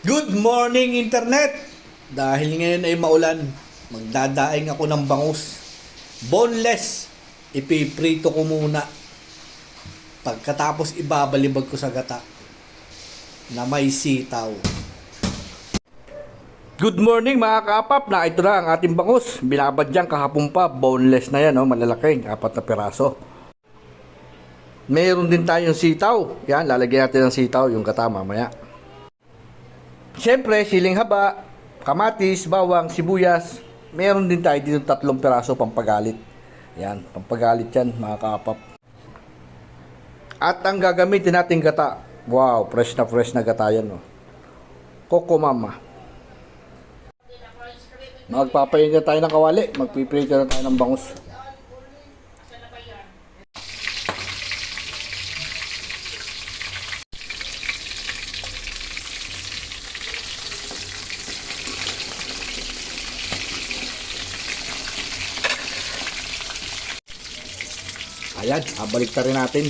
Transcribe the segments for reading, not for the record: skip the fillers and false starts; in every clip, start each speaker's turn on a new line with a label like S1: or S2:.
S1: Good morning, Internet! Dahil ngayon ay maulan, magdadaing ako ng bangus. Boneless, ipiprito ko muna. Pagkatapos ibabalibag ko sa gata na may sitaw. Good morning mga kaapap, na ito na ang ating bangus. Binabadyang kahapon pa, boneless na yan, malalaki, 4 na piraso. Meron din tayong sitaw. Yan, lalagyan natin ng sitaw, yung gata mamaya. Siyempre, siling haba, kamatis, bawang, sibuyas. Meron din tayo dito 3 piraso pampagalit. Yan, pampagalit yan mga kaapap. At ang gagamitin natin gata. Wow, fresh na gata yan. Coco Mama. Magpapainit tayo ng kawali. Magpiprito na tayo ng bangus. Ayan, balik ta rin natin.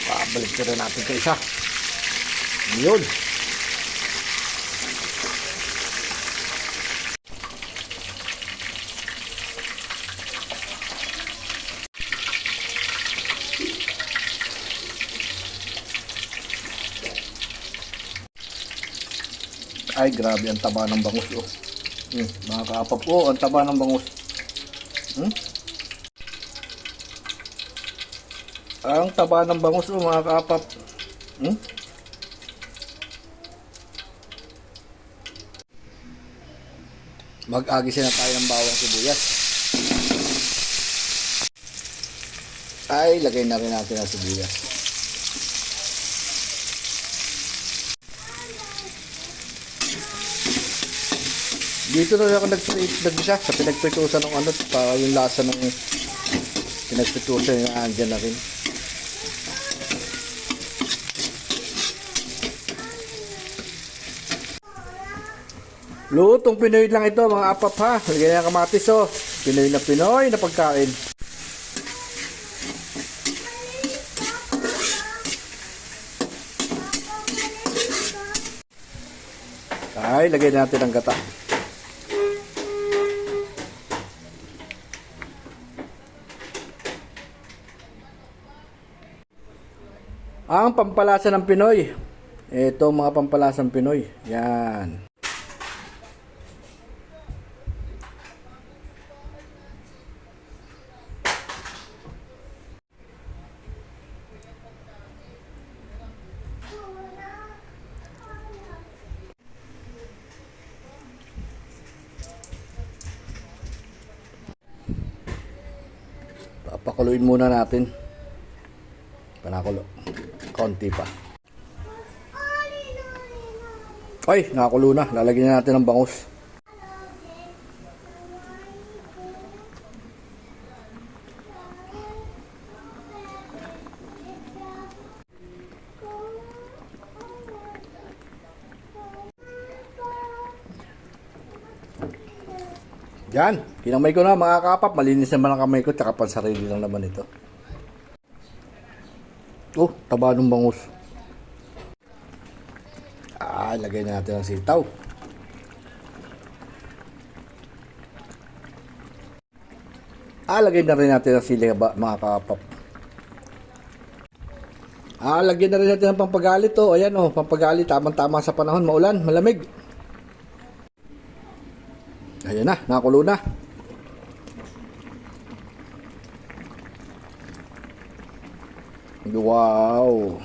S1: Balik ta rin natin ito isa. Yun. Ay, grabe ang taba ng bangus, oh. Mga kaapap ko, ang taba ng bangus. Ang taba ng bangus, oh, mga kaapap. Mag-agisin na tayo ng bawang sibuyas. Ay, lagay na rin natin ang sibuyas. Dito na ako nag-isa sa pinagpritusan ng para yung lasa ng pinagpritusan yung andyan na rin. Lutong Pinoy lang ito mga apap ha. Lagyan ng kamatis oh. Pinoy na pagkain. Ay, lagay natin ang gata. Ang pampalasa ng Pinoy. Ito mga pampalasang Pinoy. Yan. Papakuluin muna natin. Panakulo. Konti pa. Ay, nakakulo na. Lalagyan na natin ng bangus. Yan. Kinamay ko na mga kapap. Malinis naman ang kamay ko. Tsaka pansarili lang naman ito. Oh, taba ng bangus. Lagay natin ang sitaw. Lagay na rin natin ang sili mga kapap. Lagyan na rin natin ang pampagalit oh. Ayan oh, pampagalit. Tamang-tama sa panahon. Maulan, malamig. Ayan na, nakakulo na. Wow.